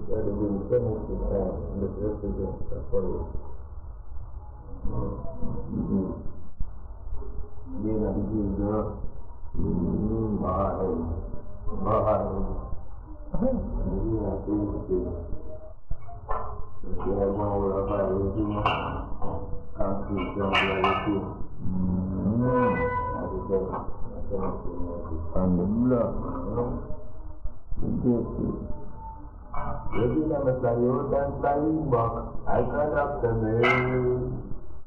Надо будет ценности, для президента такой. Мне надо быть, да. Bahaya. Jadi aku itu, saya mau apa itu kaki yang itu. Ada Alhamdulillah. jadi nama saya dan Talibak, akan terkenal.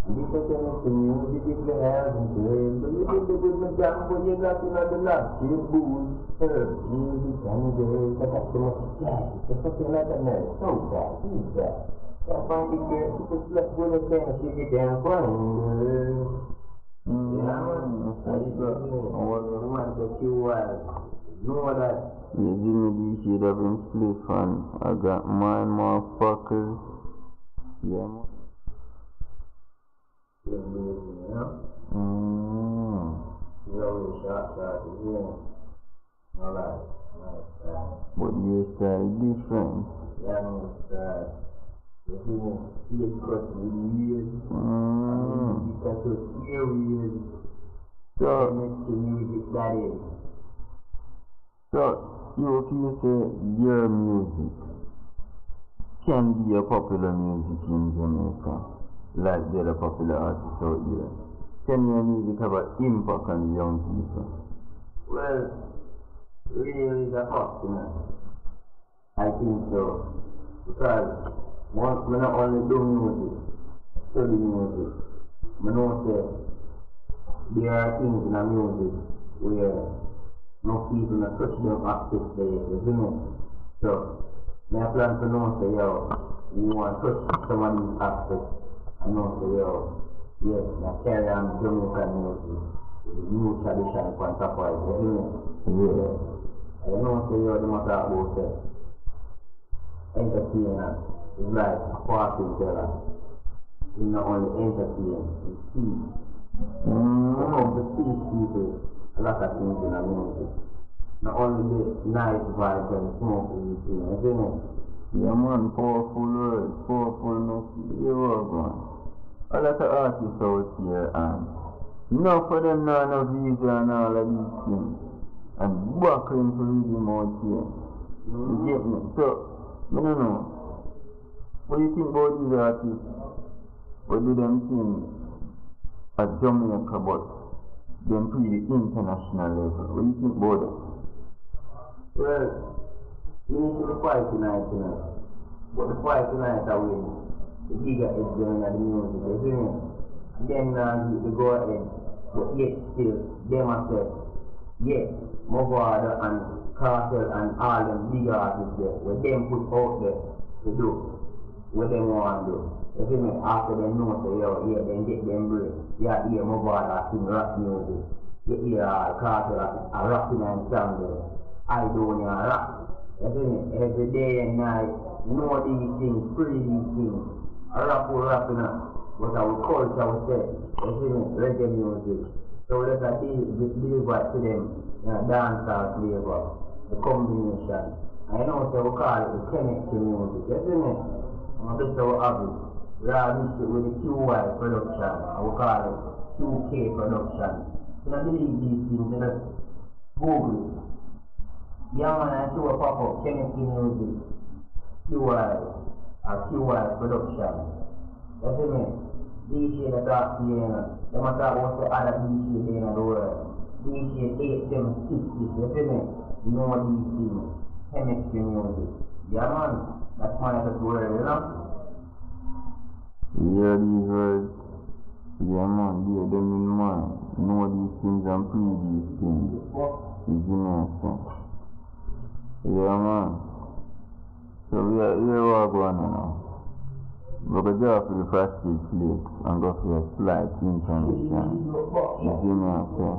Jadi kita kena jadi leher, jadi kita bermacam punya lakukan adalah sibuk. Ini kan dia kata semua seperti nak tahu tak? Tidak. Apa dia kita sudah boleh kena jadi yang kurang. Ya, awal rumah terjual. No that. You give me this shit up in split and I got mine motherfuckers. Yeah, man. But your style different. So you feel say your music can be a popular music in Jamaica, like the other popular artists out there? Can your music have an impact on young people? Well, really the optimum. I think so. Because once we not only do music, study music, we know that there are things in the music where no people not touch them access there, you know. So, I plan to know say yo, we want to touch some of these aspects and know say yo, yes, I carry on Jamaican music, the new tradition on top of it, you know. Yeah. I know say yo, the matter about it. Entertainer is like a fortune teller. You not only entertain, you teach. You come to teach people a lot of things in the music. Not only the nice vibes and smoke everything, isn't it? Yeah man, powerful words, powerful message. You are man. A lot of artists out here and enough for them now no visa and all of these things. And buckling to read them out here. You get me? So, I don't know. What do you think about these artists? What do them think at Jamaica but them pretty international level? What do you think about that? Well, we need to fight tonight, you know. But the fight tonight I win. The bigger is going at the music, isn't it? Then they go ahead. But yet still, them myself, yes, Mogwada and Cartel and all them big artists there, what them put out there to do, what them want to do. You see me? After they know, say, yo, yeah, then get them break. Yeah, here Mogwada sing rap music. You hear Cartel a rapping and sound there. I don't rap. You see me? Every day and night, know these things, free these things. I rap or rapping up. But our culture was said, you see me? Reggae music. So let us deliver to them dancehall flavor, the combination. I know so we call it the chemistry music, you see me? This is our habit. We are mixed with the QY production, and we call it QK production. So I believe these things, you know, Google it. Yeah man, I see a pop-up, chemistry music, QY, or QY production. You see me? DJ that talk to you, they must talk about the other DJ in the world. DJ 8760, you see me? You know these things, chemistry music. Yeah man, that's my word, you know? Yeah, these words. Yeah man, yeah, them in mind. Know these things and pre these things. You know, yeah man. So we are here going now. We go there for the first place and go for a flight international. You see me, okay?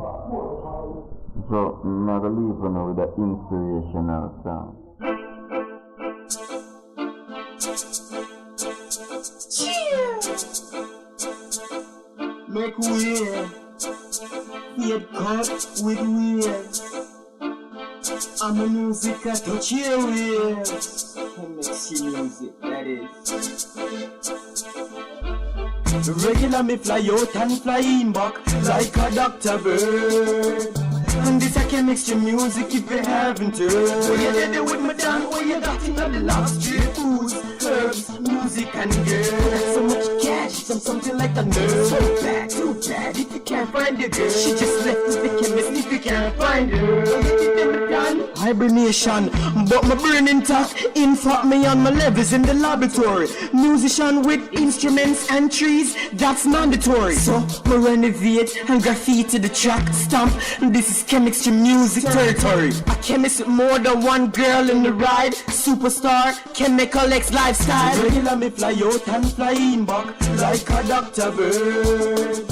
So, I'm not going to leave you with the inspirational song. Make way, head cut with way. I'm a music at touch your ears. Chemistry music, that is. Regular me fly out and fly in back like a Dr. Bird. And this a chemistry music if you haven't heard. When you did it with my Dan, what you got in the last street foods, herbs, music and girls. So much cash, I'm something like a nerd. So bad, too bad if you can't find the girl. She just left with the chemist if you can't find her. What you did with my Dan? Hibernation, but my brain intact. Infant me on my levels in the laboratory. Musician with instruments and trees, that's mandatory. So me renovate and graffiti the track stamp. This is chemistry music territory. A chemist with more than one girl in the ride. Superstar, chemical X lifestyle. Regular me fly out and fly in back like a Dr. Bird.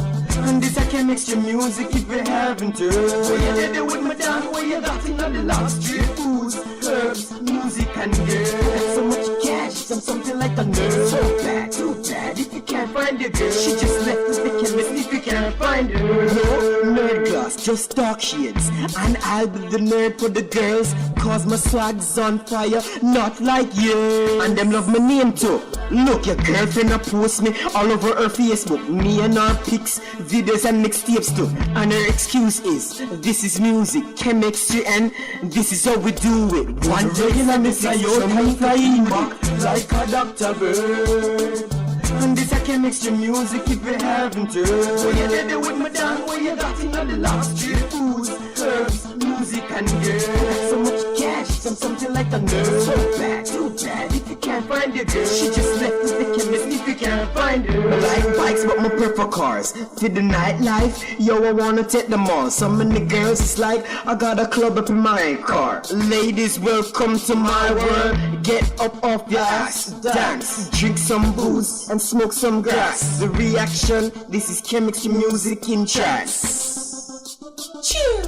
And this a chemistry music if you haven't heard. When you did it with my Dan, what you got in the last street foods, herbs, music and girls. So much cash, I'm something like a nerd. So bad, too bad if you can't find the girl. She just left with the chemist if you can't find her. No, nerd glass, just dark shades. And I'll be the nerd for the girls, cause my swag's on fire, not like you. And them love my name too. Look, your girlfriend a post me all over her Facebook. Me and her pics, videos and mixtapes too. And her excuse is, this is music, chemistry, and this is how we do it. One regular me fly out and flying back like a Dr. Bird. And this a chemistry music if you haven't heard. When you did it with my Dan, what you got in the last street foods, herbs, music and girls. So much cash, I'm something like a nerd. So bad, too bad if you can't find the girl. She just left with the chemist if you can't find her. I like bikes but I prefer cars. For the nightlife, yo I wanna take them all. So many girls, it's like I got a club up in my car. Ladies, welcome to my world. Get up off your ass, dance, drink some booze and smoke some grass. The reaction, this is chemistry music in trance. Cheer.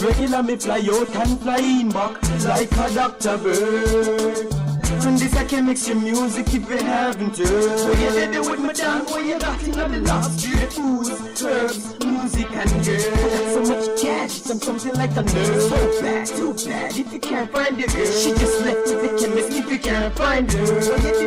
Regular me fly out and fly in back like a Dr. Bird. And this a chemistry music if you haven't heard. When you did it with my Dan, what you got in the last street foods, herbs, music and girls. So much cash, I'm something like a nerd. So bad, too bad if you can't find the girl. She just left with the chemist if you can't find her. When you